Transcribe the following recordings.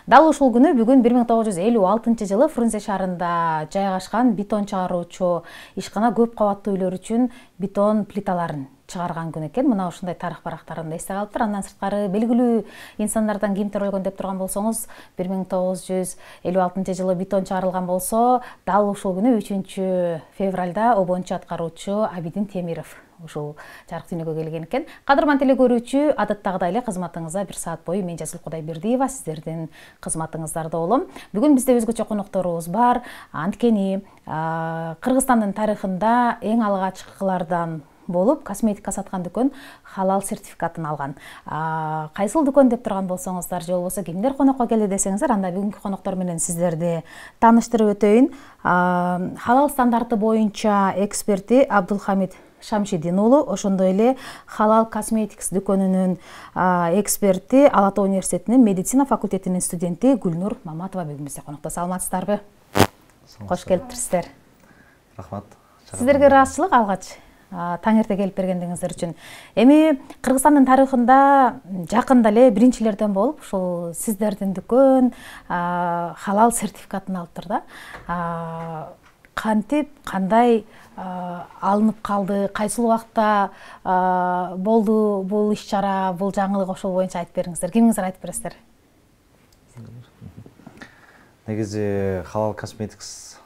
Дал ушул күнү бүгүн 1956 жылы Фрунзе шаарында жайгашкан бетон чыгаруучу ишкана көп кабаттуу үйлөр үчүн бетон плиталарын чыгарган күн экен. Мына ушундай тарых барактарында эсте калыптыр. Андан сырткары белгилүү инсандардан ким төрөлгөн деп турган болсоңуз, 1956 жылы бетон чыгарылган болсо, дал ушул күнү 3-февралда обончу аткаруучу Абидин Темиров ушул жарык дүйнөгө келген экен. Кадырман теле көрүүчү, адаттагыдай эле кызматыңызга 1 саат бою мен Жасыл Кудайбердиева сиздердин кызматыңыздарда болом. Бүгүн бизде өзгөчө конокторубуз бар. Анткени Кыргызстандын тарыхында эң алгачкылардан болуп косметика саткан дүкөн халал сертификатын алган. Кайсыл дүкөн деп турган болсоңуздар, же болбосо кимдер конокко келди десеңиздер, анда бүгүнкү коноктор менен сиздерди тааныштырып өтөйүн. Халал стандарты боюнча эксперти Абдулхамид Шамшидин уулу, ошондой эле Халал Cosmetics дүкөнүнүн эксперти, Ала Тоо университетинин медицина факультетинин студенти Гүлнур Маматова бүгүн бизде конокто. Саламатсыздарбы? Кош келиптирсиздер. Рахмат. Сиздерге ыраазычылык алгач таң эрте келип бергендигиңиздер үчүн. Эми Кыргызстандын тарыхында жакында эле биринчилерден болуп, ушул сиздердин дүкөн халал сертификатын алыптыр да. Кантип, кандай алынып калды, кайсыл убакта болду бул иш-чара, бул жаңылык, ошол боюнча айтып бериңиздер. Кимиңиздер айтып бересиздер? Негизи Халал Cosmetics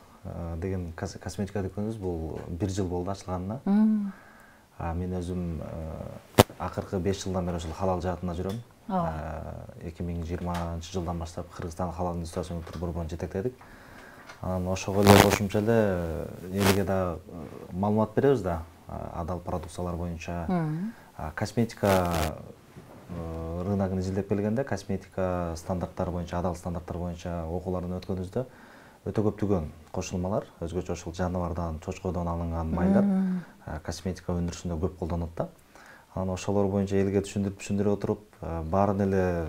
деген косметика дүкөнүбүз бул 1 жыл болду ачылганына. Мен өзүм акыркы 5 жылдан бери ошол халал жаатында жүрөм. 2020-жылдан баштап Кыргызстан халал индустриясын борборун жетектедик. Анан ошого эле кошумча эле элге да маалымат беребиз да, адал продукциялар боюнча. Косметика рыногун изилдеп келгенде, косметика стандарттары боюнча, адал стандарттар боюнча окуулардан өткөнүбүздө өтө көп түгөн кошулмалар, өзгөчө ошол жаныбардан, чочкодон алынган майлар косметика өндүрүшүндө көп колдонулат да. Анан ошолор боюнча элге түшүндүрүп отуруп, баарын эле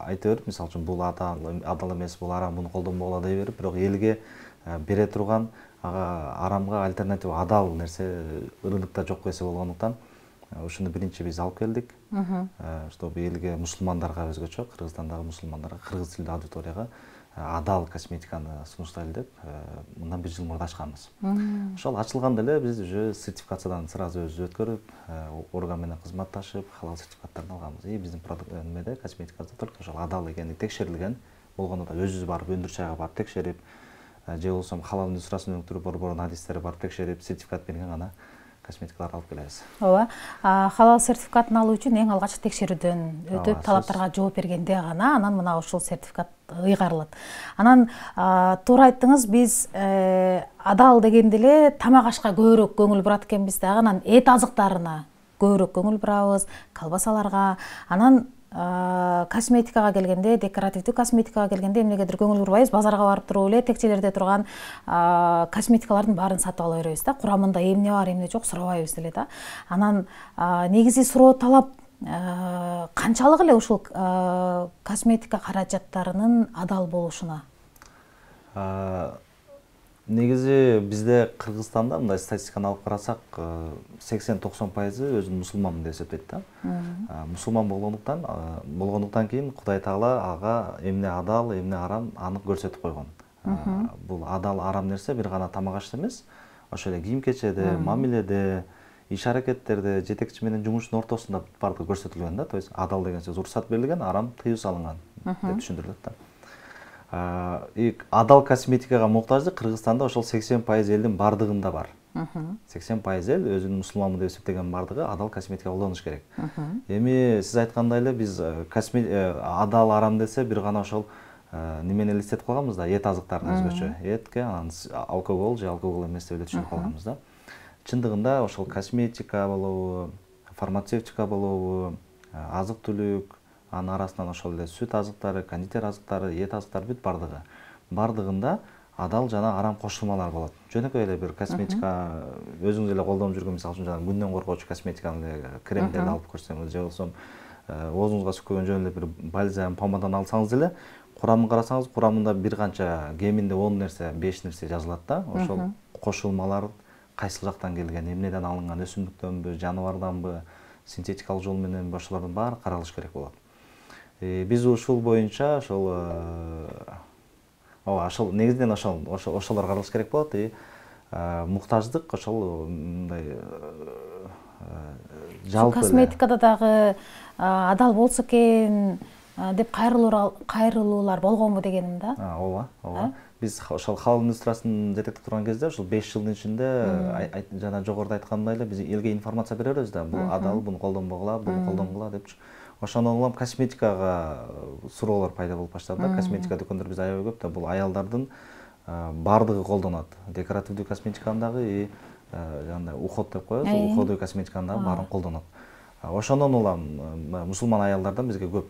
айта берип, мисалы үчүн бул адал эмес, бул арам, муну колдонбогула дей берип, бирок элге бере турган арамга альтернатива адал нерсе рынокто жок эсе болгондуктан ушуну биринчи биз алып келдик. Чтобы элге, мусулмандарга өзгөчө, Кыргызстандагы мусулмандарга, кыргыз тилдүү аудиторияга адал косметиканы сунуштайлы деп, мындан 1 жыл мурда ачканбыз. Ошол ачылганда эле биз уже сертификациядан сразу өзү өткөрүп, орган менен кызматташып, халал сертификаттарын алганбыз. И биздин продукт косметикабызда только ошол адал экени текшерилген болгондо да өзүбүз барып өндүрүш жайга барып текшерип, же болбосо халал индустриясын өнүктүрүү борборунун адистери барып текшерип, сертификат берген гана косметикаларды алып келебиз. Ооба. Халал сертификатын алуу үчүн эң алгач текшерүүдөн өтүп, талаптарга жооп бергенде гана анан мына ушул сертификат ыйгарылат. Анан туура айттыңыз, биз адал дегенде эле тамак ашка көбүрөөк көңүл бурат экенбиз да, анан эт азыктарына көбүрөөк көңүл бурабыз, колбасаларга. Анан косметикага келгенде, декоративдүү косметикага келгенде эмнегедир көңүл бурбайбыз, базарга барып туруп эле текчелерде турган косметикалардын баарын сатып ала беребиз да, курамында эмне бар, эмне жок сурабайбыз деле да. Анан негизи суроо талап канчалык эле ушул косметика каражаттарынын адал болушуна? Негизи бизде Кыргызстанда мындай статистиканы алып карасак, 80-90% өзүн мусулманмын деп эсептейт да. Мусулман болгондуктан кийин Кудай Таала ага эмне адал, эмне арам анык көрсөтүп койгон. Бул адал, арам нерсе бир гана тамак ашта эмес, ошол эле кийим-кечеде, мамиледе, иш-аракеттерде, жетекчи менен жумушчунун ортосунда бардыгы көрсөтүлгөн да. То есть адал деген сөз уруксат берилген, арам тыюу салынган деп түшүндүрүлөт да. Адал косметикага муктаждык Кыргызстанда ошол 80% элдин бардыгында бар. 80% эл өзүнүн мусулманмын деп эсептеген бардыгы адал косметика колдонуш керек. Эми сиз айткандай эле биз адал, арам десе бир гана ошол немени элестетип калганбыз да, эт азыктарын өзгөчө. Этке, анан алкогол же алкогол эмес деп эле түшүнүп калганбыз да. Чындыгында ошол косметика болобу, фармацевтика болобу, азык-түлүк, анын арасынан ошол эле сүт азыктары, кондитер азыктары, эт азыктары бүт бардыгы. Бардыгында адал жана арам кошулмалар болот. Жөнөкөй эле бир косметика өзүңүз эле колдонуп жүргөн, мисалы үчүн жана күндөн коргоочу косметиканы эле кремдерди алып көрсөңүз, же болбосо оозуңузга сүккөгөн жөн эле бир бальзам, помаданы алсаңыз эле, курамын карасаңыз, курамында бир канча, кеминде 10 нерсе, 5 нерсе жазылат да. Ошол кошулмалар кайсыл жактан келген, эмнеден алынган, өсүмдүктөнбү, жаныбарданбы, синтетикалык жол мененби, ошолордун баары каралыш керек болот. Биз ушул боюнча ошол ошол негизинен ошолор каралыш керек болот. Муктаждык ошол мындай жалпы косметикада дагы адал болсо экен деп кайрылуулар болгонбу дегеним да. Ооба. Биз ошол халал индустриясын жетектеп турган кезде ошол 5 жылдын ичинде жана жогоруда айткандай эле биз элге информация беребиз да. Бул адал, буну колдонбогула, буну колдонгула депчи. Ошондон улам косметикага суроолор пайда болуп баштады да. Косметика дүкөндөр бизде аябай көп да. Бул аялдардын бардыгы колдонот. Декоративдүү косметиканы дагы жандай уход деп коебуз, уходовый косметиканы дагы баарын колдонот. Ошондон улам мусулман аялдардан бизге көп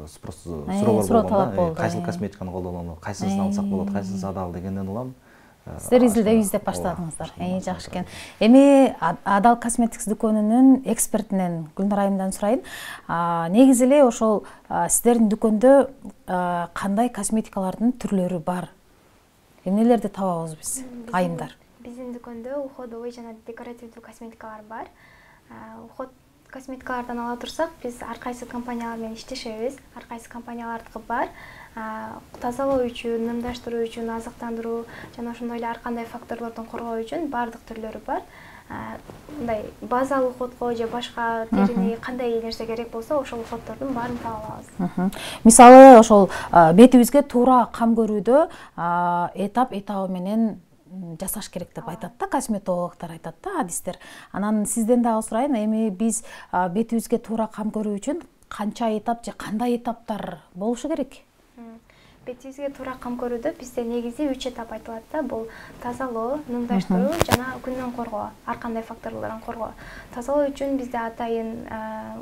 суроолор болгон да. Кайсыл косметиканы колдонолу, кайсысын алсак болот, кайсысы адал дегенден улам сиздер издеп баштадыңыздар. Жакшы экен. Эми Адал косметикс дүкөнүнүн экспертинен Гүлнар айымдан сурайын. Негизи эле ошол сиздердин дүкөндө кандай косметикалардын түрлөрү бар? Эмнелерди табабыз биз, айымдар? Биздин дүкөндө уходовый жана декоративдүү косметикалар бар. Уход косметикалардан ала турсак, биз ар кайсы компаниялар менен иштешебиз. Ар кайсы компаниялардыкы бар. Тазалоо үчүн, нымдаштыруу үчүн, азыктандыруу жана ошондой эле ар кандай факторлордон коргоо үчүн бардык түрлөрү бар. Мындай базалык уходго же башка терини кандай нерсе керек болсо, ошол уходдордун баарын таба алабыз. Мисалы, ошол бетибизге туура кам көрүүдө этап менен жасаш керек деп айтат да, косметологдор айтат да, адистер. Анан сизден дагы сурайын, эми биз бетибизге туура кам көрүү үчүн канча этап же кандай этаптар болушу керек? Бетибизге туура кам көрүүдө бизде негизи 3 этап айтылат да. Бул тазалоо, нымдаштыруу жана күндөн коргоо, ар кандай факторлордон коргоо. Тазалоо үчүн бизде атайын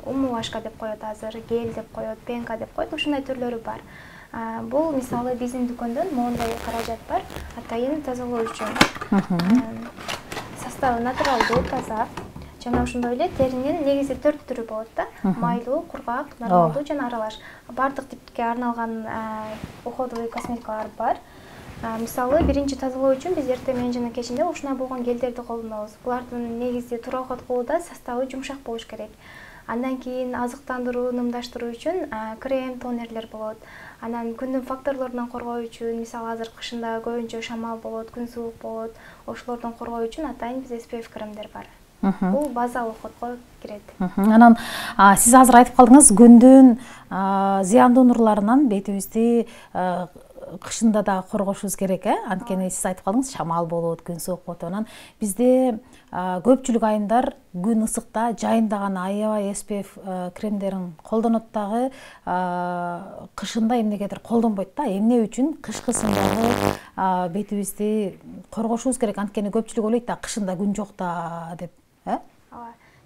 умывашка деп коет азыр, гель деп коет, пенка деп коет, ушундай түрлөрү бар. Бул мисалы биздин дүкөндөн моундай каражат бар, атайын тазалоо үчүн. Составы натуралдуу, таза. Жана ошондой эле теринин негизи 4 түрү болот да. Майлуу, кургак, нормалдуу жана аралаш. Бардык типке арналган уходовый косметикалар бар. Мисалы, биринчи тазалоо үчүн биз эртең менен жана кечинде ушундай болгон гелдерди колдонобуз. Булардын негизи туура уход кылууда составы жумшак болуш керек. Андан кийин азыктандыруу, нымдаштыруу үчүн крем, тонерлер болот. Анан күндүн факторлорунан коргоо үчүн, мисалы азыр кышында көбүнчө шамал болот, күн суук болот. Ошолордон коргоо үчүн атайын бизде SPF кремдер бар. Бул базалык уходго кирет. Анан сиз азыр айтып калдыңыз, күндүн зыяндуу нурларынан бетибизди кышында да коргошубуз керек, анткени сиз айтып калдыңыз, шамал болот, күн суук болот. Анан бизде көпчүлүк айымдар күн ысыкта жайында гана аябай SPF кремдерин колдонот дагы, кышында эмнегедир колдонбойт да. Эмне үчүн кышкысын дагы бетибизди коргошубуз керек, анткени көпчүлүк ойлойт да, кышында күн жок да деп.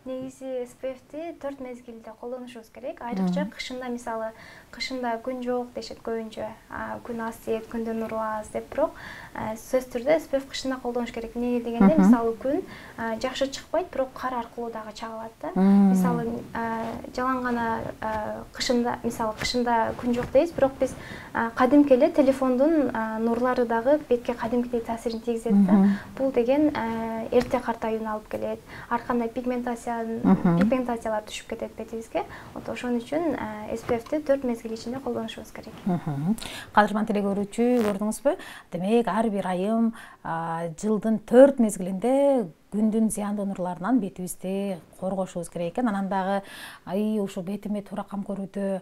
Негизи SPF-ти 4 мезгилде колдонушубуз керек. Айрыкча кышында, мисалы, кышында күн жок дешет көбүнчө. Күн аз тиет, күндүн нуру аз деп, бирок сөзсүз түрдө SPF кышында колдонуш керек. Эмнеге дегенде, мисалы, күн жакшы чыкпайт, бирок кар аркылуу дагы чагылат да. Мисалы, жалаң гана кышында, мисалы, кышында күн жок дейбиз, бирок биз кадимки эле телефондун нурлары дагы бетке кадимкидей таасирин тийгизет да. Бул деген эрте картаюуна алып келет. Ар кандай пигментациялар түшүп кетет бетибизге. Ошон үчүн SPF-ти 4 мезгил ичинде колдонушубуз керек. Кадырман теле көрүүчү, көрдүңүзбү? Демек, ар бир айым жылдын 4 мезгилинде күндүн зыяндуу нурларынан бетибизди коргошубуз керек экен. Анан дагы ушу бетиме туура кам көрүүдө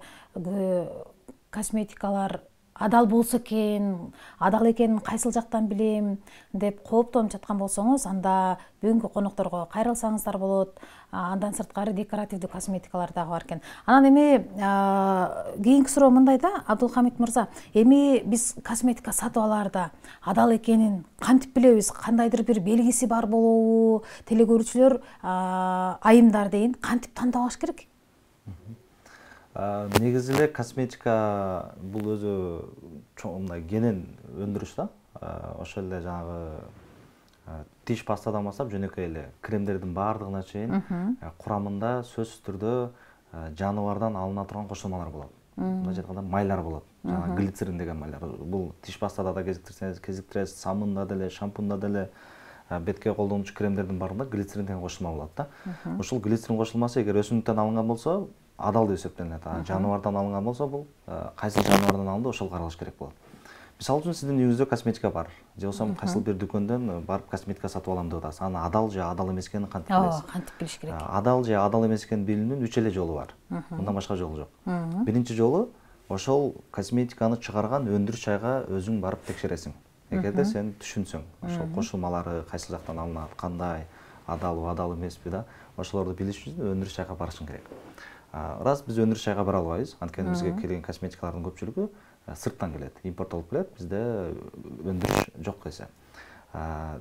косметикалар адал болсо экен, адал экенин кайсыл жактан билем деп кооптонуп жаткан болсоңуз, анда бүгүнкү конокторго кайрылсаңыздар болот. Андан сырткары декоративдүү косметикалар дагы бар экен. Анан эми кийинки суроо мындай да, Абдулхамид мырза, эми биз косметика сатып алаарда адал экенин кантип билебиз? Кандайдыр бир белгиси бар болобу? Теле көрүүчүлөр, айымдар дейин, кантип тандабаш керек? Негизи эле косметика бул өзү мындай кенен өндүрүш да. Ошол эле жанагы тиш пастадан баштап жөнөкөй эле кремдердин баардыгына чейин курамында сөзсүз түрдө жаныбардан алына турган кошулмалар болот. Мындайча айтканда майлар болот. Жана глицерин деген майлар. Бул тиш пастада да кезиктиресиз, самында деле, шампунда деле, бетке колдонуучу кремдердин баарында глицерин деген кошулма болот да. Ошол глицерин кошулмасы эгер өсүмдүктөн алынган болсо, адал деп эсептелинет. Жаныбардан алынган болсо бул кайсыл жаныбардан алынды ошол каралыш керек болот. Мисалы үчүн сиздин үйүңүздө косметика бар. Же болбосо кайсыл бир дүкөндөн барып косметика сатып алам деп атасыз. Аны адал же адал эмес экенин кантип билесиз? Кантип билиш керек? Адал же адал эмес экенин билүүнүн 3 эле жолу бар. Мындан башка жол жок. Биринчи жолу ошол косметиканы чыгарган өндүрүш жайга өзүң барып текшересиң. Эгерде сен түшүнсөң, ошол кошулмалары кайсыл жактан алынат, кандай, адалбы, адал эмеспи да, ошолорду билиш үчүн өндүрүш жайга барышың керек. Раз биз өндүрүш жайга бара албайбыз, анткени бизге келген косметикалардын көпчүлүгү сырттан келет, импорттолуп келет, бизде өндүрүш жок эсе.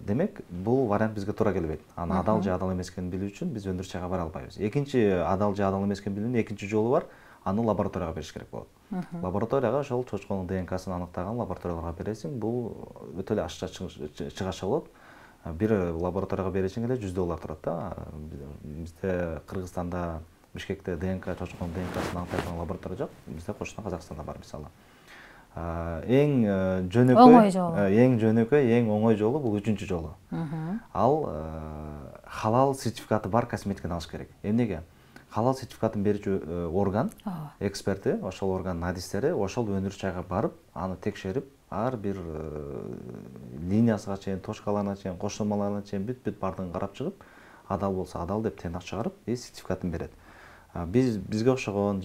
Демек, бул вариант бизге туура келбейт. Аны адал же адал эмес экенин билүү үчүн биз өндүрүш жайга бара албайбыз. Экинчи адал же адал эмес экенин билүүнүн экинчи жолу бар. Аны лабораторияга бериш керек болот. Лабораторияга ошол чочконун ДНКсын аныктаган лабораторияларга бересиң. Бул өтө эле ашыкча чыгаша болот. Бир лабораторияга беришиң эле $100 турат да. Бизде Кыргызстанда, Бишкекте ДНК, чочконун ДНКсын аныктайдыган лаборатория жок. Бизде кошуна Казакстанда бар мисалы. Эң жөнөкөй, эң оңой жолу бул үчүнчү жолу. Ал халал сертификаты бар косметиканы алыш керек. Эмнеге? Халал сертификатын берүүчү орган, эксперти, ошол органдын адистери ошол өндүрүш жайга барып, аны текшерип, ар бир линиясына чейин, точкаларына чейин, кошулмаларына чейин бүт бардыгын карап чыгып, адал болсо адал деп тыйнак чыгарып, сертификатын берет. Бизге окшогон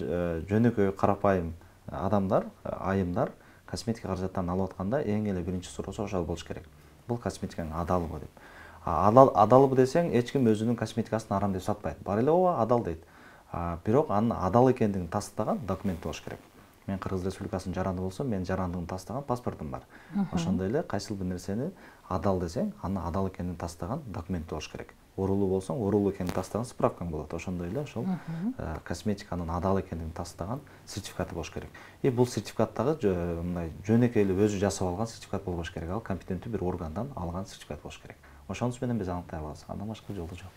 жөнөкөй карапайым адамдар, айымдар косметика каражаттарын алып атканда эң эле биринчи суроосу ошол болуш керек. Бул косметикаң адалбы деп. Адалбы десең, эч ким өзүнүн косметикасын арам деп сатпайт. Бар эле ооба адал дейт. Бирок анын адал экендигин тастыган документ болуш керек. Мен Кыргыз Республикасынын жаранды болсом, менин жарандыгымды тастыган паспортум бар. Ошондой эле кайсыл бир нерсени адал десең, аны адал экенин тастыган документ болуш керек. Урулуу болсоң, урулуу экенин тастыган справкаң болот. Ошондой эле ошол косметиканын адал экенин тастыган сертификаты болуш керек. Бул сертификаттагы мындай жөнөкөй эле өзү жасап алган сертификат болбош керек. Ал компетенттүү бир органдан алган сертификат болуш керек. Ошонус менен биз аныктай алабыз. Андан башка жолу жок.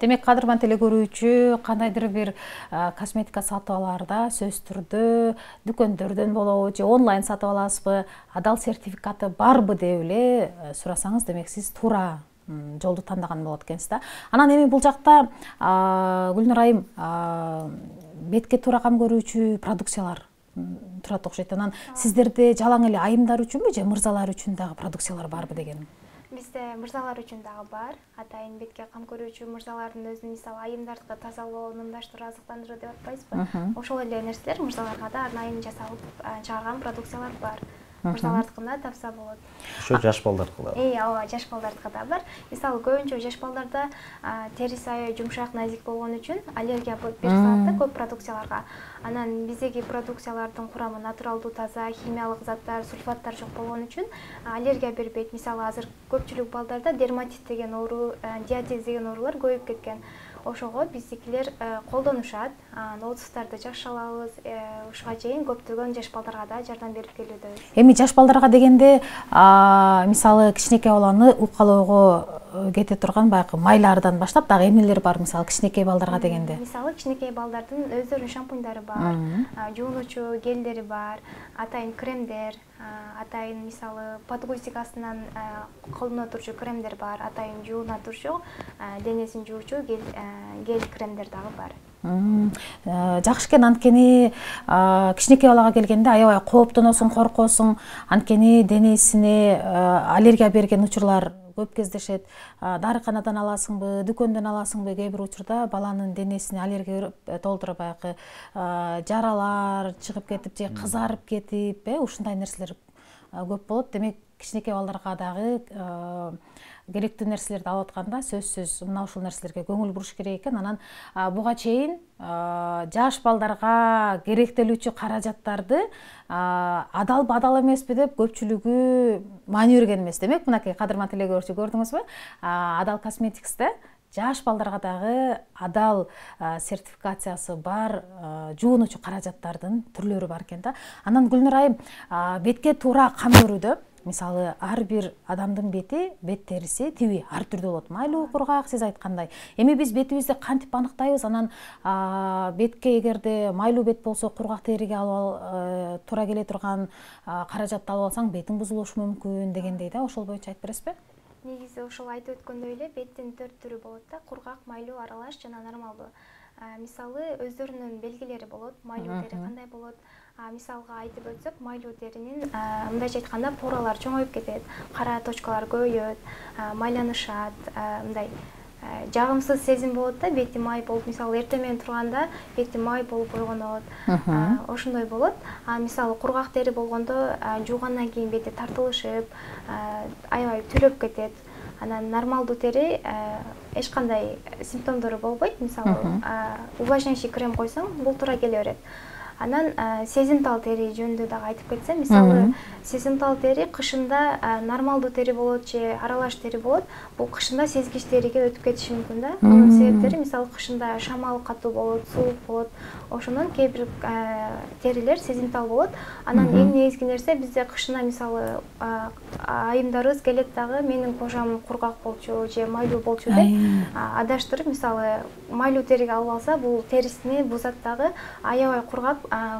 Демек, кадырман теле көрүүчү, кандайдыр бир косметика сатып алаарда сөзсүз түрдө дүкөндөрдөн болобу же онлайн сатып аласызбы, адал сертификаты барбы деп эле сурасаңыз, демек сиз туура жолду тандаган болот экенсиз да. Анан эми бул жакта Гүлнур айым, бетке туура кам көрүүчү продукциялар турат окшойт. Анан сиздерде жалаң эле айымдар үчүнбү же мырзалар үчүн дагы продукциялар барбы дегеним? Бизде мырзалар үчүн дагы бар. Атайын бетке кам көрүүчү мырзалардын өзүн, мисалы, айымдарды тазалоо, нымдаштыруу, азыктандыруу деп атпайсызбы? Ошол эле нерселер мырзаларга да арнайы жасалып чыгарган продукциялар бар. Мырзалардыкына тапса болот. Ошо жаш балдардыкы да. Ооба, жаш балдардыкы да бар. Мисалы, көбүнчө жаш балдарда териси аябай жумшак, назик болгон үчүн аллергия беришет да көп продукцияларга. Анан биздеги продукциялардын курамы натуралдуу, таза, химиялык заттар, сульфаттар жок болгон үчүн аллергия бербейт. Мисалы, азыр көпчүлүк балдарда дерматит деген оору, диатез деген оорулар көбөйүп кеткен. Ошого биздикилер колдонушат. Отузтарды жакшы алабыз. Ушуга чейин көптөгөн жаш балдарга да жардам берип келүүдөбүз. Эми жаш балдарга дегенде, мисалы, кичинекей баланы укалоого кете турган баягы майлардан баштап дагы эмнелер бар, мисалы, кичинекей балдарга дегенде? Мисалы, кичинекей балдардын өздөрүнүн шампуньдары бар, жуунуучу гелдери бар, атайын кремдер, атайын мисалы подгуздикасынан колдоно турчу кремдер бар, атайын жууна турчу денесин жуучу гель кремдер дагы бар. Жакшы экен, анткени кичинекей балага келгенде аябай кооптоносуң, коркосуң, анткени денесине аллергия берген учурлар көп кездешет. Дарыканадан аласыңбы, дүкөндөн аласыңбы, кээ бир учурда баланын денесине аллергия берип толтура баягы жаралар чыгып кетип же кызарып кетип, ушундай нерселер көп болот. Демек, кичинекей балдарга дагы керектүү нерселерди алып атканда сөзсүз мына ушул нерселерге көңүл буруш керек экен. Анан буга чейин жаш балдарга керектелүүчү каражаттарды адалбы, адал эмеспи деп көпчүлүгү маани берген эмес. Демек, мынакей кадырман теле көрүүчү, көрдүңүзбү? Адал Косметиксте жаш балдарга дагы адал сертификациясы бар жуунуучу каражаттардын түрлөрү бар экен да. Анан Гүлнур айым, бетке туура кам көрүүдө, мисалы, ар бир адамдын бети, бет териси, тиби ар түрдүү болот. Майлуу, кургак, сиз айткандай. Эми биз бетибизди кантип аныктайбыз? Анан бетке эгерде майлуу бет болсо, кургак териге туура келе турган каражатты алып алсаң, бетиң бузулушу мүмкүн дегендей да. Ошол боюнча айтып бересизби? Негизи ошол айтып өткөндөй эле беттин 4 түрү болот да: кургак, майлуу, аралаш жана нормалдуу. Мисалы өздөрүнүн белгилери болот, майлуу тери кандай болот. Мисалга айтып өтсөк, майлуу теринин мындайча айтканда поралар чоңоюп кетет, кара точкалар көбөйөт, майланышат, мындай жагымсыз сезим болот да, бети май болуп, мисалы эртең менен турганда бети май болуп ойгонот. Ошондой болот. Мисалы кургак тери болгондо жуугандан кийин бети тартылышып, аябай түлөп кетет. Анан нормалдуу тери эч кандай симптомдору болбойт. Мисалы увлажняющий крем койсоң, бул туура келе берет. Анан сезимтал тери жөнүндө дагы айтып кетсем, мисалы сезимтал тери кышында нормалдуу тери болот же аралаш тери болот. Бул кышында сезгич териге өтүп кетиши мүмкүн да. Мунун себептери мисалы кышында шамал катуу болот, суук болот. Ошондон кээ бир терилер сезимтал болот. Анан эң негизги нерсе бизде кышына мисалы айымдарыбыз келет дагы менин кожам кургак болчу же майлуу болчу деп адаштырып, мисалы майлуу териге алып алса, бул терисини бузат дагы, аябай кургап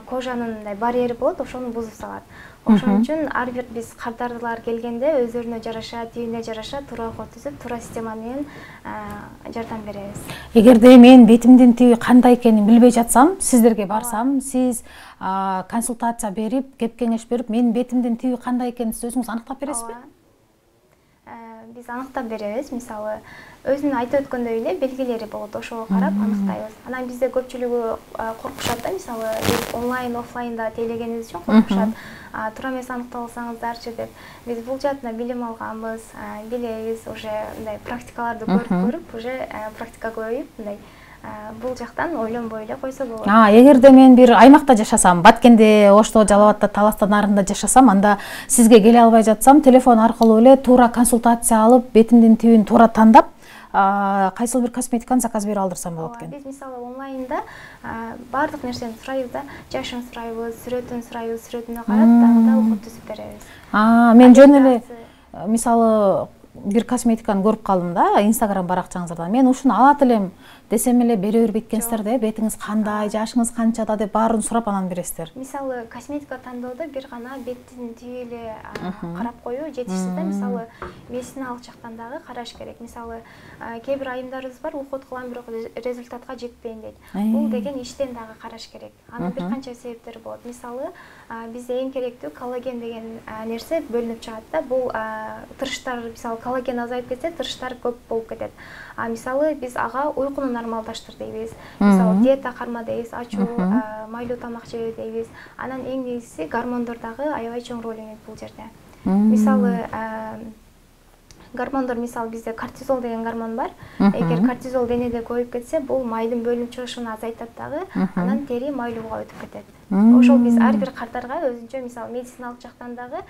кожанын барьери болот, ошону бузуп салат. Ошон үчүн ар бир биз кардарлар келгенде өздөрүнө жараша, тийине жараша туура ухоо түзүп, туура система менен жардам беребиз. Эгерде мен бетимдин тиби кандай экенин билбей жатсам, сиздерге барсам, сиз консультация берип, кеп кеңеш берип, менин бетимдин тиби кандай экенин сиз өзүңүз аныктап бересизби? Биз аныктап беребиз. Мисалы өзүнүн айтып өткөндөй эле белгилери болот, ошого карап аныктайбыз. Анан бизде көпчүлүгү коркушат да, мисалы онлайн, офлайнда тейлегенибиз үчүн коркушат. Туура эмес аныктап алсаңыздарчы деп. Биз бул жаатында билим алганбыз, билебиз, уже мындай практикаларды көрүп, уже практика көбөйүп, мындай бул жактан ойлонбой эле койсо болот. Эгерде мен бир аймакта жашасам, Баткенде, Ошто, Жалал Абадта, Таласта нарында жашасам, анда сизге келе албай жатсам, телефон аркылуу эле туура консультация алып, бетимдин тибин туура тандап, кайсыл бир косметиканы заказ берип алдырсам болот экен. Биз мисалы онлайнда баардык нерсени сурайбыз да, жашын сурайбыз, сурайбыз, сүрөтүнө карап дагы да ухо түзүп беребиз. Мен жөн эле мисалы бир косметиканы көрүп калдым да, Instagram баракчаңыздарда. Мен ушуну алат элем десем эле бере бербейт экенсиздер да, бетиңиз кандай, жашыңыз канчада деп баарын сурап анан бересиздер. Мисалы косметика тандоодо бир гана беттин тиби эле карап коюу жетишсиз да. Мисалы медициналык жактан дагы караш керек. Мисалы кээ бир айымдарыбыз бар, уход кылам, бирок результатка жетпейм дейт. Бул деген иштен дагы караш керек. Анын бир канча себептери болот. Мисалы бизде эң керектүү коллаген деген нерсе бөлүнүп чыгат да. Бул тырыштар, мисалы коллаген азайып кетсе, тырыштар көп болуп кетет. Мисалы биз ага уйкуну нормалдаштыр дейбиз. Мисалы диета карма дейбиз, ачуу, майлуу тамак жебе дейбиз. Анан эң негизгиси гормондор дагы аябай чоң роль ойнойт бул жерде. Мисалы гормондор, мисалы бизде кортизол деген гормон бар. Эгер кортизол денеде көбөйүп кетсе, бул майдын бөлүнүп чыгышын азайтат дагы, анан тери майлууга өтүп кетет. Ошол биз ар бир кардарга өзүнчө мисалы медициналык жактан дагы,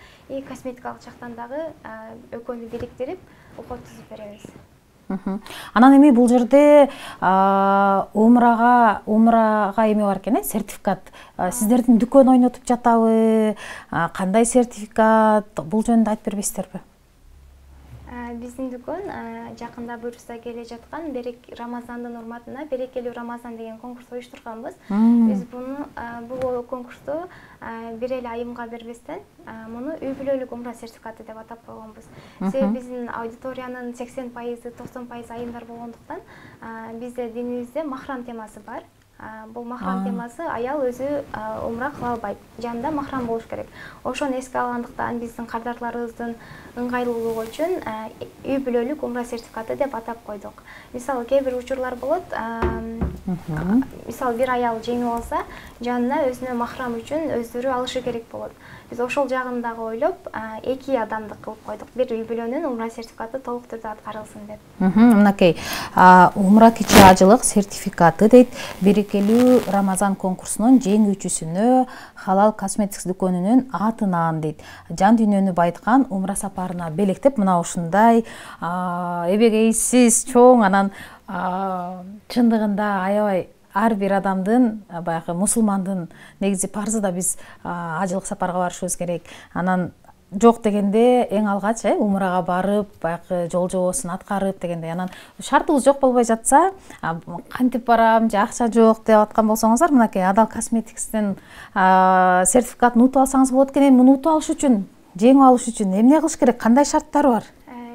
косметикалык жактан дагы экөөнү бириктирип, ухо түзүп беребиз. Анан эми бул жерде умрага эме бар экен, сертификат. Сиздердин дүкөн ойнотуп жатабы? Кандай сертификат? Бул жөнүндө айтып бербейсиздерби? Биздин дүкөн жакында буюрса келе жаткан Рамазандын урматына берекелүү Рамазан деген конкурс уюштурганбыз. Биз бул конкурсту бир эле айымга бербестен, муну үй бүлөлүк умра сертификаты деп атап койгонбуз. Себеби биздин аудиториянын 80%, 90% айымдар болгондуктан, бизде динибизде махрам темасы бар. Бул махрам темасы аял өзү умра кыла албайт, жанында махрам болуш керек. Ошону эске алгандыктан биздин кардарларыбыздын ыңгайлуулугу үчүн үй бүлөлүк умра сертификаты деп атап койдук. Мисалы кээ бир учурлар болот, мисалы бир аял жеңип алса, жанына өзүнө махрам үчүн өздөрү алышы керек болот. Биз ошол жагын дагы ойлоп, 2 адамды кылып койдук. Бир үй бүлөнүн умра сертификаты толук түрдө аткарылсын деп. Мынакей, умра кичи ажылык сертификаты дейт, берекелүү Рамазан конкурсунун жеңүүчүсүнө Халал косметикс дүкөнүнүн атынан дейт. Жан дүйнөнү байыткан умра сапарына белектеп, мына ушундай эбегейсиз, чоң, анан чындыгында аябай ар бир адамдын, баягы мусулмандын негизи парзы да биз ажылык сапарга барышыбыз керек. Анан жок дегенде эң алгач умрага барып, баягы жол жобосун аткарып дегенде, анан шартыбыз жок болбой жатса, кантип барам, же акча жок деп аткан болсоңуздар, мынакей Адал косметикстин сертификатын утуп алсаңыз болот экен. Муну утуп алыш үчүн, жеңип алыш үчүн эмне кылыш керек, кандай шарттары бар?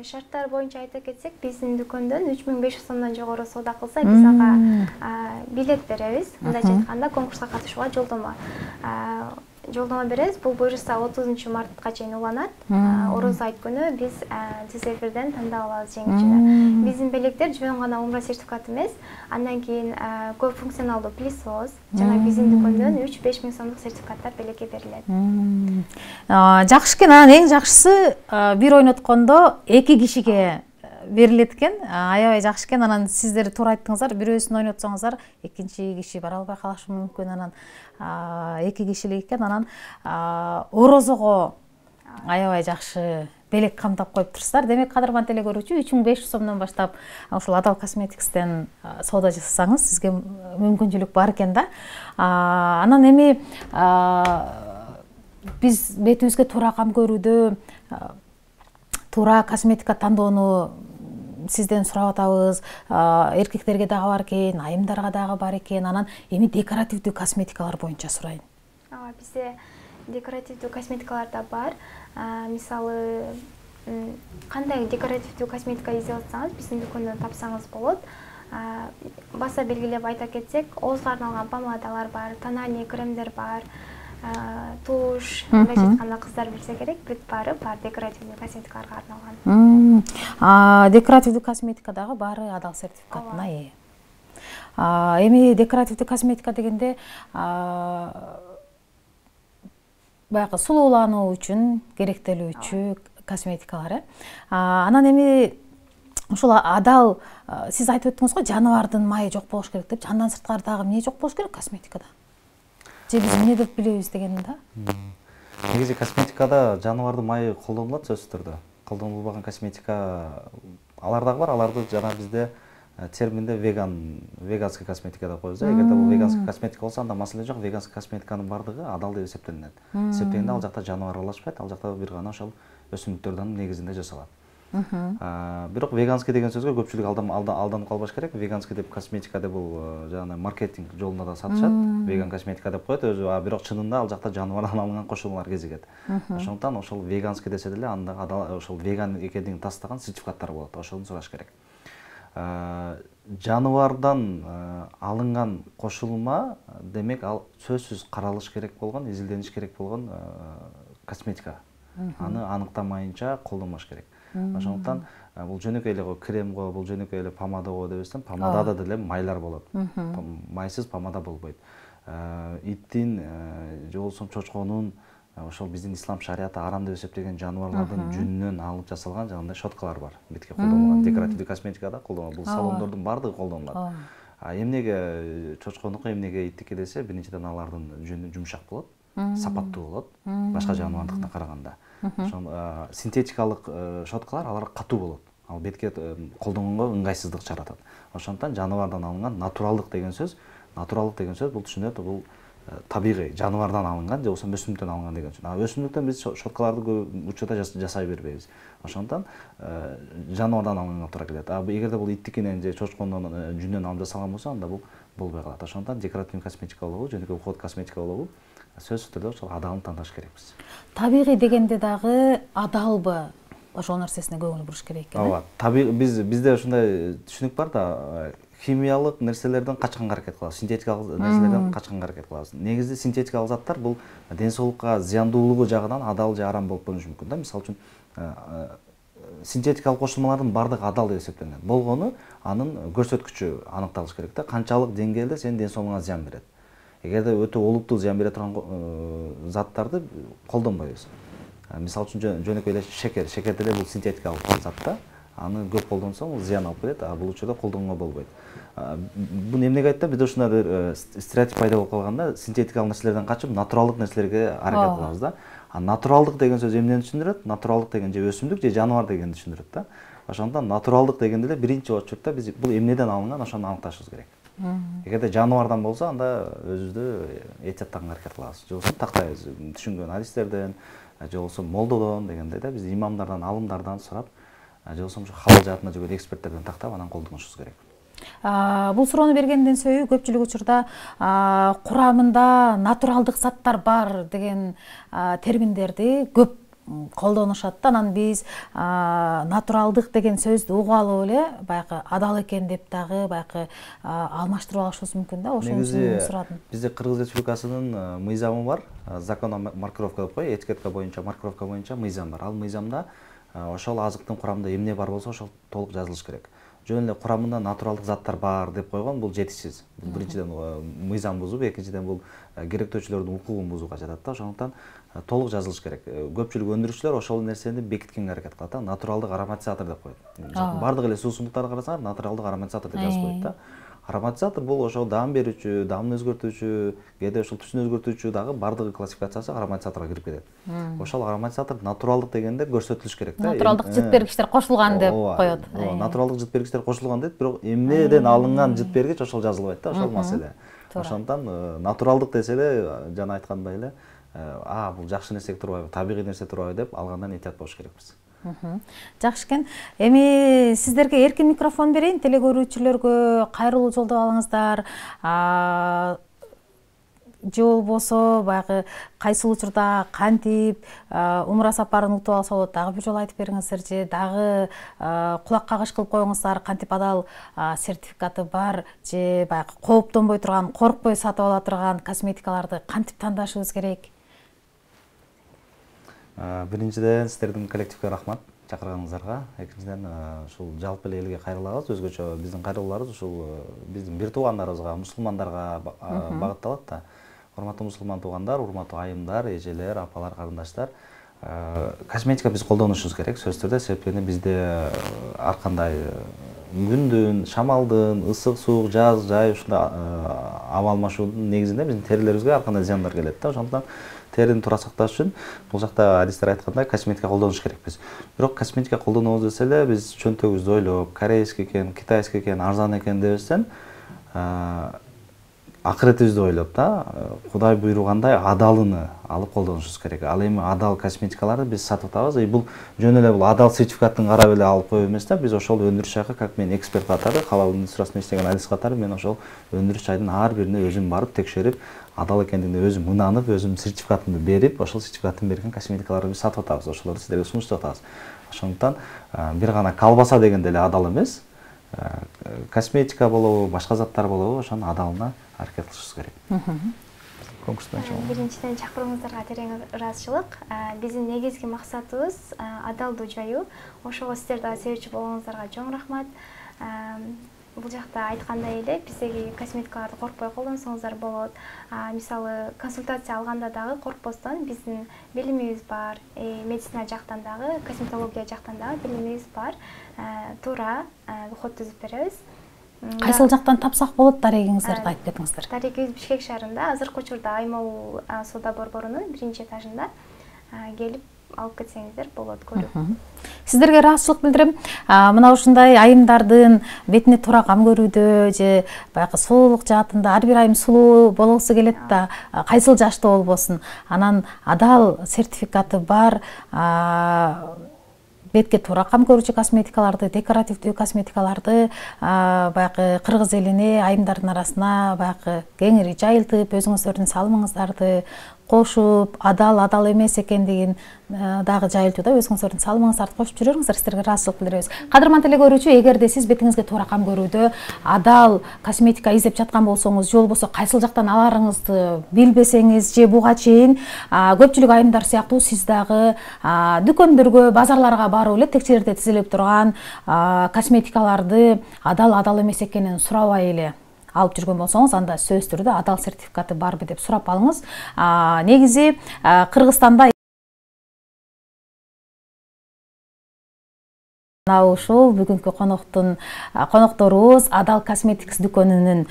Шарттар боюнча айта кетсек, биздин дүкөндөн 3500 сомдон жогору соода кылса, биз ага билет беребиз. Мындайча айтканда, конкурска катышууга жолдомо беребиз. Бул буюрса 30-мартка чейин уланат. Ороз айт күнү биз жүз эфирден тандап алабыз жеңүүчүнү. Биздин белектер жөн гана умра сертификаты эмес, андан кийин көп функционалдуу пылесос жана биздин дүкөндөн 3-5 миң сомдук сертификаттар белекке берилет. Жакшы экен. Анан эң жакшысы бир ойноткондо 2 кишиге берилет экен. Аябай жакшы экен. Анан сиздер туура айттыңыздар, бирөөсүн ойнотсоңуздар, экинчи киши бара албай калышы мүмкүн. Анан 2 кишилик экен. Анан орозого аябай жакшы белек камтап коюп турсуздар. Демек, кадырман теле көрүүчү, 3500 сомдон баштап ушул Адал Косметикстен соода жасасаңыз, сизге мүмкүнчүлүк бар экен да. Анан эми биз бетибизге туура кам көрүүдө туура косметика тандоону сизден сурап атабыз. Эркектерге дагы бар экен, айымдарга дагы бар экен. Анан эми декоративдүү косметикалар боюнча сурайын. Бизде декоративдүү косметикалар да бар. Мисалы, кандай декоративдүү косметика издеп атсаңыз, биздин дүкөндөн тапсаңыз болот. Баса белгилеп айта кетсек, оозго арналган помадалар бар, тональный кремдер бар, туш, мындайча айтканда кыздар билсе керек, бүт баары бар декоративдүү косметикаларга арналган. Декоративдүү косметика дагы баары Адал сертификатына ээ. Эми декоративдүү косметика дегенде баягы сулуулануу үчүн керектелүүчү косметикалар. Анан эми ушул Адал, сиз айтып өттүңүз го, жаныбардын майы жок болуш керек деп. Жандан сырткары дагы эмне жок болуш керек косметикада? Же биз эмне деп билебиз деген да? Негизи косметикада жаныбардын майы колдонулат сөзсүз түрдө. Колдонулбаган косметика алар дагы бар. Аларды жана бизде терминде веганский косметика деп коебуз. Эгерде бул веганский косметика болсо, анда маселе жок. Веганский косметиканын бардыгы Адал деп эсептелинет. Эсептегенде ал жакта жаныбар аралашпайт, ал жакта бир гана ошол өсүмдүктөрдүн негизинде жасалат. Бирок веганский деген сөзгө көпчүлүк алданып калбаш керек. Веганский деп косметика деп бул жана маркетинг жолунда да сатышат. Веган косметика деп коет өзү, бирок чынында ал жакта жаныбардан алынган кошулмалар кезигет. Ошондуктан ошол веганский десе деле анда ошол веган экендигин тастаган сертификаттар болот. Ошону сураш керек. Жаныбардан алынган кошулма, демек ал сөзсүз каралыш керек болгон, изилдениш керек болгон косметика. Аны аныктамайынча колдонбаш керек. Ошондуктан бул жөнөкөй эле крем го, бул жөнөкөй эле помада го дебестен, помадада деле майлар болот. Майсыз помада болбойт. Иттин же болбосо чочконун, ошол биздин ислам шарияты арам деп эсептеген жаныбарлардын жүнүнөн алынып жасалган жандай щеткалар бар. Битке колдонулган декоративдүү косметикада колдонулат. Бул салондордун бардыгы колдонулат. Эмнеге чочконуку, эмнеге иттики десе, биринчиден алардын жүнү жумшак болот, сапаттуу болот, башка жаныбардыкына караганда. Синтетикалык щеткалар алар катуу болот. Ал бетке колдонгонго ыңгайсыздык чыгаратат. Ошондуктан жаныбардан алынган натуралдык деген сөз бул түшүнөт, бул табигый жаныбардан алынган же болбосо өсүмдүктөн алынган деген сөз. Өсүмдүктөн биз щеткаларды көп учурда жасай бербейбиз. Ошондуктан жаныбардан алынганга туура келет. Эгерде бул иттикинен же чочкондон жүнүнөн алып жасалган болсо, анда бул болбой калат. Ошондуктан декоративдүү косметика болобу, жөнөкөй уход косметика болобу, сөзсүз түрдө ошол Адалын тандаш керекпиз. Табигый дегенде дагы Адалбы ошол нерсесине көңүл буруш керек экен. Ооба, табигый бизде ушундай түшүнүк бар да, химиялык нерселерден качканга аракет кылабыз, синтетикалык нерселерден качканга аракет кылабыз. Негизи синтетикалык заттар бул ден соолукка зыяндуулугу жагынан Адал же арам болуп болушу мүмкүн да. Мисалы үчүн синтетикалык кошулмалардын бардыгы Адал деп эсептелинет. Болгону анын көрсөткүчү аныкталыш керек да, канчалык деңгээлде сенин ден соолугуңа зыян берет. Эгерде өтө олуттуу зыян бере турган заттарды колдонбойбуз. Мисалы үчүн жөнөкөй эле шекер деле бул синтетикалык зат да. Аны көп колдонсоң зыян алып келет, бул учурда колдонгонго болбойт. Буну эмнеге айттым? Бизде ушундай бир стереотип пайда болуп калганда, синтетикалык нерселерден качып, натуралдык нерселерге аракет кылабыз да. Натуралдык деген сөз эмнени түшүндүрөт? Натуралдык деген же өсүмдүк же жаныбар дегенди түшүндүрөт да. Ошондуктан натуралдык дегенде эле биринчи очередте биз бул эмнеден алынган, ошону аныкташыбыз керек. Эгерде жаныбардан болсо, анда өзүбүздү этияттанганга аракет кылабыз. Же болбосо тактайбыз, түшүнгөн адистерден, же болбосо молдодон дегендей да, биз имамдардан, алымдардан сурап, же болбосо халал жаатында жүргөн эксперттерден тактап анан колдонушубуз керек. Бул суроону бергенден соң көпчүлүк учурда курамында натуралдык заттар бар деген терминдерди көп колдонушат да. Анан биз натуралдык деген сөздү угуп алып эле баягы адал экен деп дагы баягы алмаштырып алышыбыз мүмкүн да. Ошон үчүн сурадым. Бизде Кыргыз Республикасынын мыйзамы бар. Закон о маркировка деп кой, этикетка боюнча, маркировка боюнча мыйзам бар. Ал мыйзамда ошол азыктын курамында эмне бар болсо ошол толук жазылыш керек. Жөн эле курамында натуралдык заттар бар деп койгон, бул жетишсиз. Бул биринчиден мыйзам бузуп, экинчиден бул керектөөчүлөрдүн укугун бузууга жатат да. Ошондуктан толук жазылыш керек. Көпчүлүк өндүрүүчүлөр ошол нерсени бекиткенге аракет кылат да. Натуралдык ароматизатор деп коет. Бардык эле суусундуктарды карасаңар, натуралдык ароматизатор деп жазып коет да. Ароматизатор бул ошол даам берүүчү, даамын өзгөртүүчү, кээде ошол түсүн өзгөртүүчү дагы бардыгы классификациясы ароматизаторго кирип кетет. Ошол ароматизатор натуралдык дегенде көрсөтүлүш керек да. Натуралдык жыт бергичтер кошулган деп коет. Натуралдык жыт бергичтер кошулган дейт, бирок эмнеден алынган жыт бергич ошол жазылбайт да, ошол маселе. Ошондуктан натуралдык десе эле жана айткандай эле, бул жакшы нерсе турбайбы, табигый нерсе турбайбы деп алгандан этият болуш керекпиз. Жакшы экен. Эми сиздерге эркин микрофон берейин, теле көрүүчүлөргө кайрылуу жолдоп алыңыздар. Же болбосо баягы кайсыл учурда кантип умра сапарын утуп алса болот, дагы бир жолу айтып бериңиздер, же дагы кулак кагыш кылып коюңуздар, кантип адал сертификаты бар, же баягы кооптонбой турган, коркпой сатып ала турган косметикаларды кантип тандашыбыз керек? Биринчиден сиздердин коллективге рахмат чакырганыңыздарга. Экинчиден ушул жалпы эле элге кайрылабыз. Өзгөчө биздин кайрылууларыбыз ушул биздин бир туугандарыбызга, мусулмандарга багытталат да. Урматтуу мусулман туугандар, урматтуу айымдар, эжелер, апалар, карындаштар, косметика биз колдонушубуз керек сөзсүз түрдө. Себеби бизде ар кандай күндүн, шамалдын, ысык, суук, жаз, жай ушундай аба алмашуунун негизинде биздин терилерибизге ар кандай зыяндар келет да. Ошондуктан терини туура сакташ үчүн бул жакта адистер айткандай косметика колдонуш керекпиз. Бирок косметика колдонобуз десе эле биз чөнтөгүбүздү ойлоп, корейский экен, китайский экен, арзан экен дебестен акыретибизди ойлоп да, Кудай буйругандай адалыны алып колдонушубуз керек. Ал эми адал косметикаларды биз сатып атабыз. Бул жөн эле бул адал сертификатын карап эле алып коюп эмес да. Биз ошол өндүрүш жакка, как мен эксперт катары, халал индустриясында иштеген адист катары мен ошол өндүрүш жайдын ар бирине өзүм барып текшерип, адал экендигине өзүм ынанып, өзүм сертификатымды берип, ошол сертификатын берген косметикаларды биз сатып атабыз. Ошолорду сиздерге сунуштап атабыз. Ошондуктан бир гана колбаса дегенде эле адал эмес. Косметика болобу, башка заттар болобу, ошонун адалына аракет кылышыбыз керек. Конкурстан биринчиден чакырууңуздарга терең ыраазычылык. Биздин негизги максатыбыз адалдуу жайуу. Ошого сиздер дагы себепчи болгоңуздарга чоң рахмат. Бул жакта айткандай эле биздеги косметикаларды коркпой колдонсоңуздар болот. Мисалы консультация алганда дагы коркпостон биздин билимибиз бар, медицина жактан дагы, косметология жактан дагы билимибиз бар. Туура уход түзүп беребиз. Кайсыл жактан тапсак болот, дарегиңиздерди айтып кетиңиздер. Дарегибиз Бишкек шаарында, азыркы учурда Аймол соода борборунун 1-этажында келип алып кетсеңиздер болот, көрүп. Сиздерге ыраазычылык билдирем. Мына ушундай айымдардын бетине туура кам көрүүдө же баягы сулуулук жаатында ар бир айым сулуу болгусу келет да, кайсыл жашта болбосун. Анан адал сертификаты бар бетке туура кам көрүүчү косметикаларды, декоративдүү косметикаларды баягы кыргыз элине, айымдардын арасына баягы кеңири жайылтып, өзүңүздөрдүн салымыңыздарды кошуп, адал эмес экендигин дагы жайылтууда өзүңүздөрдүн салымыңыздарды кошуп жүрөңүздөр. Сиздерге ыраазычылык билдиребиз. Кадырман теле көрүүчү, эгерде сиз бетиңизге туура кам көрүүдө адал косметика издеп жаткан болсоңуз, же болбосо кайсыл жактан аларыңызды билбесеңиз, же буга чейин көпчүлүк айымдар сыяктуу сиз дагы дүкөндөргө, базарларга барып эле текчерирде тизилип турган косметикаларды адал эмес экенин сурабай эле алып жүргөн болсоңуз, анда сөзсүз түрдө адал сертификаты барбы деп сурап алыңыз. Негизи Кыргызстанда ушул бүгүнкү конокторубуз Адал Косметикс дүкөнүнүн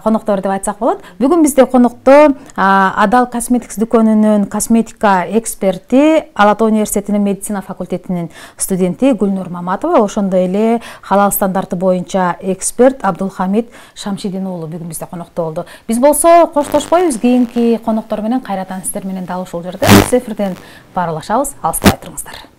коноктору деп айтсак болот. Бүгүн бизде конокто Адал Косметикс дүкөнүнүн косметика эксперти, Ала Тоо университетинин медицина факультетинин студенти Гүлнур Маматова, ошондой эле халал стандарты боюнча эксперт Абдулхамид Шамшидин уулу бүгүн бизде конокто болду. Биз болсо коштошпойбуз, кийинки коноктор менен кайрадан сиздер менен дал ушул жерде эфирден барылашабыз. Алыстабай туруңуздар.